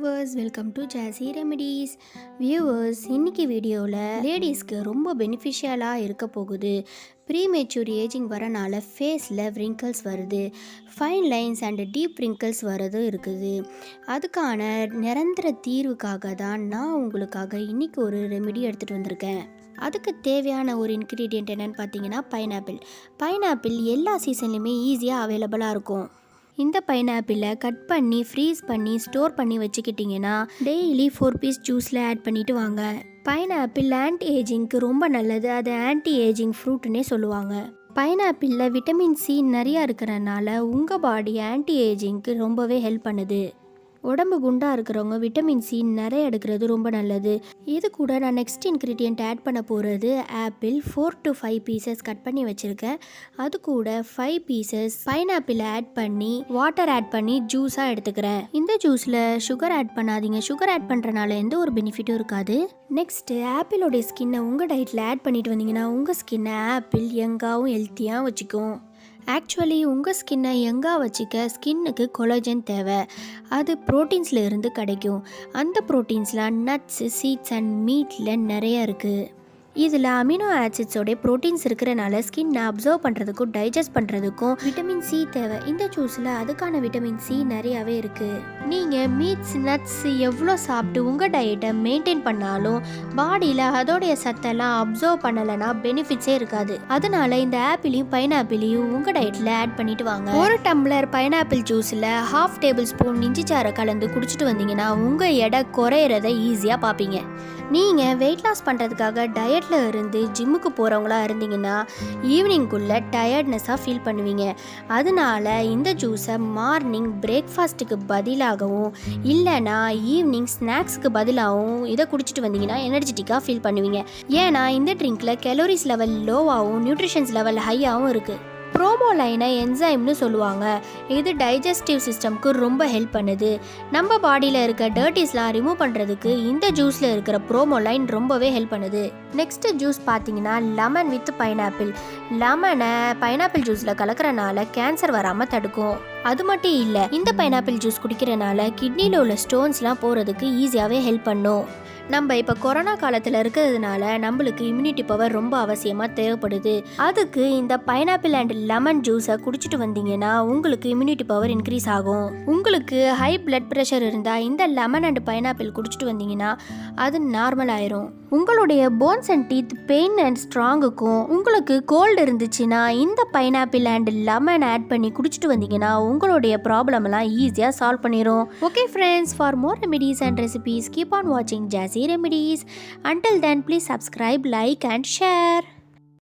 Viewers, welcome to Jassi remedies. Viewers, இன்னைக்கு வீடியோவில் லேடிஸ்க்கு ரொம்ப பெனிஃபிஷியலாக இருக்க போகுது. ப்ரீமெச்சூர் ஏஜிங் வரனால ஃபேஸில் wrinkles வருது, fine lines and deep wrinkles வரது இருக்குது. அதுக்கான நிரந்தர தீர்வுக்காக தான் நான் உங்களுக்காக இன்றைக்கி ஒரு ரெமெடி எடுத்துகிட்டு வந்திருக்கேன். அதுக்கு தேவையான ஒரு இன்க்ரீடியன்ட் என்னென்னு பார்த்தீங்கன்னா பைனாப்பிள் எல்லா சீசன்லையுமே ஈஸியாக அவைலபிளாக இருக்கும். இந்த பைனாப்பிளை கட் பண்ணி ஃப்ரீஸ் பண்ணி ஸ்டோர் பண்ணி வச்சுக்கிட்டிங்கன்னா டெய்லி 4 பீஸ் ஜூஸில் ஆட் பண்ணிவிட்டு வாங்க. பைனாப்பிள் ஆன்டி ஏஜிங்க்கு ரொம்ப நல்லது. அது ஆன்டி ஏஜிங் ஃப்ரூட்டுன்னே சொல்லுவாங்க. பைனாப்பிளில் விட்டமின் சி நிறையா இருக்கிறனால உங்கள் பாடி ஆன்டி ஏஜிங்க்கு ரொம்பவே ஹெல்ப் பண்ணுது. உடம்பு குண்டாக இருக்கிறவங்க விட்டமின் சி நிறைய எடுக்கிறது ரொம்ப நல்லது. இது கூட நான் நெக்ஸ்ட் இன்க்ரீடியன்ட் ஆட் பண்ண போகிறது ஆப்பிள். 4 to 5 பீசஸ் கட் பண்ணி வச்சுருக்கேன். அது கூட 5 பீசஸ் பைனாப்பிள் ஆட் பண்ணி வாட்டர் ஆட் பண்ணி ஜூஸாக எடுத்துக்கிறேன். இந்த ஜூஸில் சுகர் ஆட் பண்ணாதீங்க. சுகர் ஆட் பண்ணுறனால எந்த ஒரு பெனிஃபிட்டும் இருக்காது. நெக்ஸ்ட்டு ஆப்பிளோடைய ஸ்கின்னை உங்கள் டயட்டில் ஆட் பண்ணிட்டு வந்தீங்கன்னா உங்கள் ஸ்கின்னை ஆப்பிள் யங்காகவும் ஹெல்த்தியாக வச்சுக்கும். ஆக்சுவலி உங்கள் ஸ்கின்னை யங்காக வச்சுக்க ஸ்கின்னுக்கு கொலாஜன் தேவை. அது ப்ரோட்டீன்ஸில் இருந்து கிடைக்கும். அந்த ப்ரோட்டீன்ஸ்லாம் நட்ஸு, சீட்ஸ் அண்ட் மீட்டில் நிறையா இருக்குது. இதில் அமினோ ஆசிட்ஸோடைய ப்ரோட்டீன்ஸ் இருக்கிறனால ஸ்கின்னை அப்சர்வ் பண்ணுறதுக்கும் டைஜஸ்ட் பண்ணுறதுக்கும் விட்டமின் சி தேவை. இந்த ஜூஸில் அதுக்கான விட்டமின் சி நிறையாவே இருக்குது. நீங்கள் மீட்ஸ், நட்ஸ் எவ்வளோ சாப்பிட்டு உங்கள் டயட்டை மெயின்டைன் பண்ணாலும் பாடியில் அதோடைய சத்தெல்லாம் அப்சர்வ் பண்ணலைன்னா பெனிஃபிட்ஸே இருக்காது. அதனால இந்த ஆப்பிளையும் பைனாப்பிளையும் உங்கள் டயட்டில் ஆட் பண்ணிட்டு வாங்க. ஒரு டம்ளர் பைனாப்பிள் ஜூஸில் 1/2 டேபிள் ஸ்பூன் இஞ்சி சாறை கலந்து குடிச்சிட்டு வந்தீங்கன்னா உங்கள் எடை குறையிறத ஈஸியாக பார்ப்பீங்க. நீங்கள் வெயிட் லாஸ் பண்ணுறதுக்காக டயட்டில் இருந்து ஜிம்முக்கு போகிறவங்களா இருந்தீங்கன்னா ஈவினிங்குள்ளே டயர்ட்னஸாக ஃபீல் பண்ணுவீங்க. அதனால இந்த ஜூஸை மார்னிங் பிரேக்ஃபாஸ்ட்டுக்கு பதிலாகவும் இல்லைனா ஈவினிங் ஸ்நாக்ஸுக்கு பதிலாகவும் இதை குடிச்சிட்டு வந்தீங்கன்னா எனர்ஜெட்டிக்காக ஃபீல் பண்ணுவீங்க. ஏன்னா இந்த ட்ரிங்க்கில் கலோரிஸ் லெவல் லோவாகவும் நியூட்ரிஷன்ஸ் லெவல் ஹையாகவும் இருக்குது. ப்ரோமோலைனை என்சைம்னு சொல்லுவாங்க. இது டைஜஸ்டிவ் சிஸ்டம்க்கு ரொம்ப ஹெல்ப் பண்ணுது. நம்ம பாடியில் இருக்க டர்ட்டிஸ்லாம் ரிமூவ் பண்ணுறதுக்கு இந்த ஜூஸில் இருக்கிற ப்ரோமோலைன் ரொம்பவே ஹெல்ப் பண்ணுது. நெக்ஸ்ட்டு ஜூஸ் பார்த்தீங்கன்னா லெமன் வித் பைனாப்பிள். லெமனை பைனாப்பிள் ஜூஸில் கலக்கிறனால கேன்சர் வராமல் தடுக்கும். அது மட்டும் இல்லை, இந்த பைனாப்பிள் ஜூஸ் குடிக்கிறனால கிட்னியில் உள்ள ஸ்டோன்ஸ்லாம் போகிறதுக்கு ஈஸியாகவே ஹெல்ப் பண்ணும். நம்ம இப்போ கொரோனா காலத்தில் இருக்கிறதுனால நம்மளுக்கு இம்யூனிட்டி பவர் ரொம்ப அவசியமாக தேவைப்படுது. அதுக்கு இந்த பைனாப்பிள் அண்ட் லெமன் ஜூஸை குடிச்சிட்டு வந்தீங்கன்னா உங்களுக்கு இம்யூனிட்டி பவர் இன்க்ரீஸ் ஆகும். உங்களுக்கு ஹை பிளட் ப்ரெஷர் இருந்தால் இந்த லெமன் அண்ட் பைனாப்பிள் குடிச்சிட்டு வந்தீங்கன்னா அது நார்மல் ஆயிரும். உங்களுடைய bones and teeth pain and ஸ்ட்ராங்குக்கும் உங்களுக்கு கோல்டு இருந்துச்சுன்னா இந்த பைனாப்பிள் அண்ட் லெமன் ஆட் பண்ணி குடிச்சிட்டு வந்தீங்கன்னா உங்களுடைய ப்ராப்ளம் எல்லாம் ஈஸியாக சால்வ் பண்ணிடும். Okay friends, for more remedies and recipes keep on வாட்சிங் Jassi remedies. Until then, please subscribe, like and share.